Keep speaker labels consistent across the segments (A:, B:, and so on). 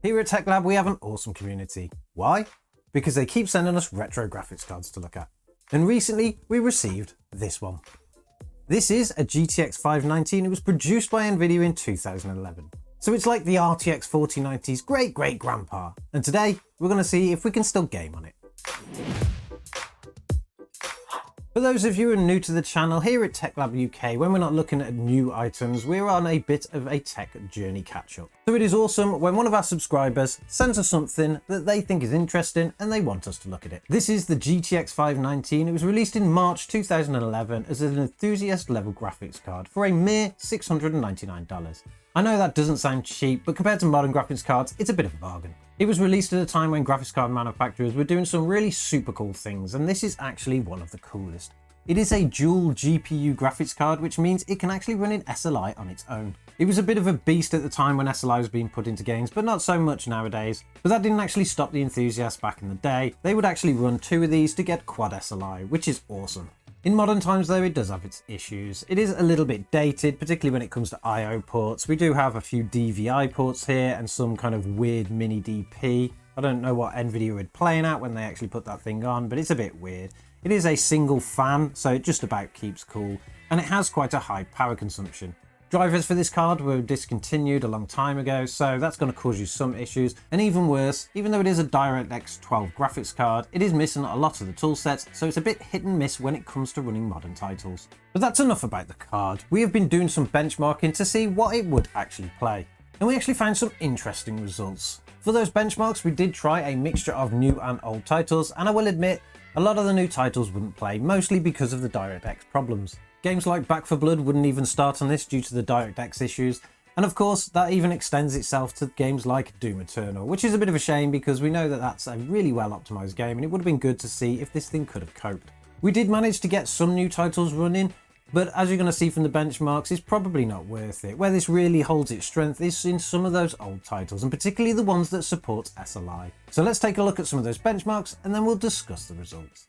A: Here at TechLab, we have an awesome community. Why? Because they keep sending us retro graphics cards to look at. And recently, we received this one. This is a GTX 590. It was produced by NVIDIA in 2011. So it's like the RTX 4090's great-great-grandpa. And today, we're going to see if we can still game on it. For those of you who are new to the channel, here at TechLabUK, when we're not looking at new items, we're on a bit of a tech journey catch-up. So it is awesome when one of our subscribers sends us something that they think is interesting and they want us to look at it. This is the GTX 590. It was released in March 2011 as an enthusiast level graphics card for a mere $699. I know that doesn't sound cheap, but compared to modern graphics cards, it's a bit of a bargain. It was released at a time when graphics card manufacturers were doing some really super cool things, and this is actually one of the coolest. It is a dual GPU graphics card, which means it can actually run in SLI on its own. It was a bit of a beast at the time when SLI was being put into games, but not so much nowadays. But that didn't actually stop the enthusiasts back in the day. They would actually run 2 of these to get quad SLI, which is awesome. In modern times though, it does have its issues. It is a little bit dated, particularly when it comes to I/O ports. We do have a few DVI ports here and some kind of weird mini DP. I don't know what NVIDIA were playing at when they actually put that thing on, but it's a bit weird. It is a single fan, so it just about keeps cool, and it has quite a high power consumption. Drivers for this card were discontinued a long time ago, so that's going to cause you some issues. And even worse, even though it is a DirectX 12 graphics card, it is missing a lot of the toolsets, so it's a bit hit and miss when it comes to running modern titles. But that's enough about the card. We have been doing some benchmarking to see what it would actually play, and we actually found some interesting results. For those benchmarks, we did try a mixture of new and old titles, and I will admit, a lot of the new titles wouldn't play, mostly because of the DirectX problems. Games like Back 4 Blood wouldn't even start on this due to the DirectX issues, and of course that even extends itself to games like Doom Eternal, which is a bit of a shame because we know that that's a really well optimized game and it would have been good to see if this thing could have coped. We did manage to get some new titles running, but as you're going to see from the benchmarks, it's probably not worth it. Where this really holds its strength is in some of those old titles, and particularly the ones that support SLI. So let's take a look at some of those benchmarks and then we'll discuss the results.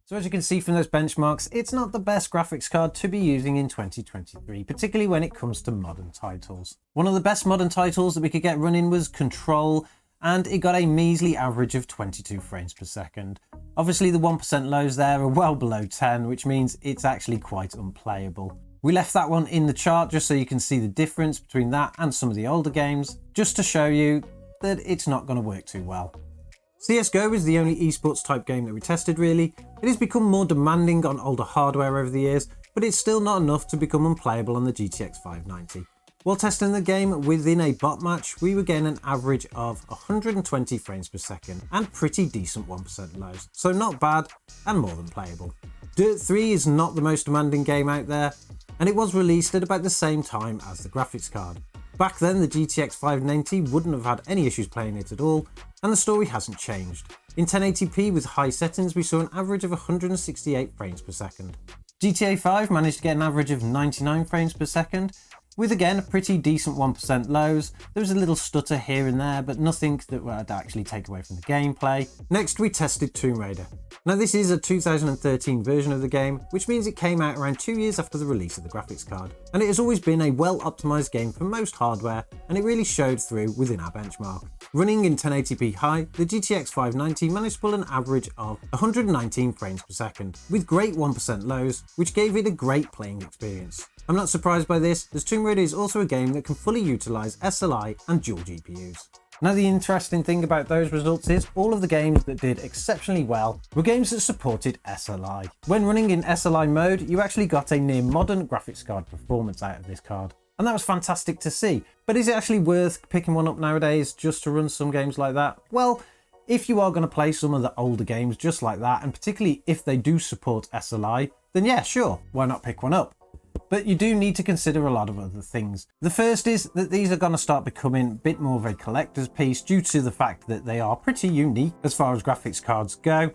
A: So as you can see from those benchmarks, it's not the best graphics card to be using in 2023, particularly when it comes to modern titles. One of the best modern titles that we could get running was Control, and it got a measly average of 22 frames per second. Obviously the 1% lows there are well below 10, which means it's actually quite unplayable. We left that one in the chart just so you can see the difference between that and some of the older games, just to show you that it's not going to work too well. CSGO is the only esports type game that we tested really. It has become more demanding on older hardware over the years, but it's still not enough to become unplayable on the GTX 590. While testing the game within a bot match, we were getting an average of 120 frames per second and pretty decent 1% lows, so not bad and more than playable. Dirt 3 is not the most demanding game out there, and it was released at about the same time as the graphics card. Back then the GTX 590 wouldn't have had any issues playing it at all, and the story hasn't changed. In 1080p with high settings we saw an average of 168 frames per second. GTA 5 managed to get an average of 99 frames per second, with again a pretty decent 1% lows. There was a little stutter here and there, but nothing that would actually take away from the gameplay. Next we tested Tomb Raider. Now this is a 2013 version of the game, which means it came out around 2 years after the release of the graphics card. And it has always been a well optimized game for most hardware, and it really showed through within our benchmark. Running in 1080p high, the GTX 590 managed to pull an average of 119 frames per second, with great 1% lows, which gave it a great playing experience. I'm not surprised by this, as Tomb Raider is also a game that can fully utilise SLI and dual GPUs. Now the interesting thing about those results is all of the games that did exceptionally well were games that supported SLI. When running in SLI mode, you actually got a near modern graphics card performance out of this card. And that was fantastic to see. But is it actually worth picking one up nowadays just to run some games like that? Well, if you are going to play some of the older games just like that, and particularly if they do support SLI, then yeah, sure, why not pick one up? But you do need to consider a lot of other things. The first is that these are going to start becoming a bit more of a collector's piece due to the fact that they are pretty unique as far as graphics cards go.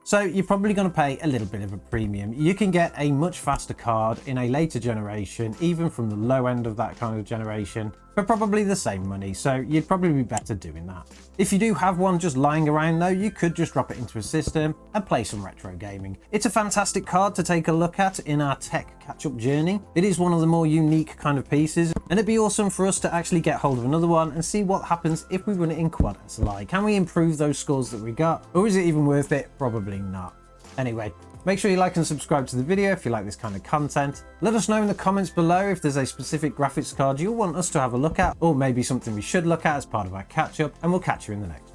A: So you're probably going to pay a little bit of a premium. You can get a much faster card in a later generation, even from the low end of that kind of generation, for probably the same money. So you'd probably be better doing that. If you do have one just lying around though, you could just drop it into a system and play some retro gaming. It's a fantastic card to take a look at in our tech catch-up journey. It is one of the more unique kind of pieces, and it'd be awesome for us to actually get hold of another one and see what happens if we run it in quad SLI. Can we improve those scores that we got, or is it even worth it? Probably not. Anyway, make sure you like and subscribe to the video if you like this kind of content. Let us know in the comments below if there's a specific graphics card you want us to have a look at, or maybe something we should look at as part of our catch-up, and we'll catch you in the next.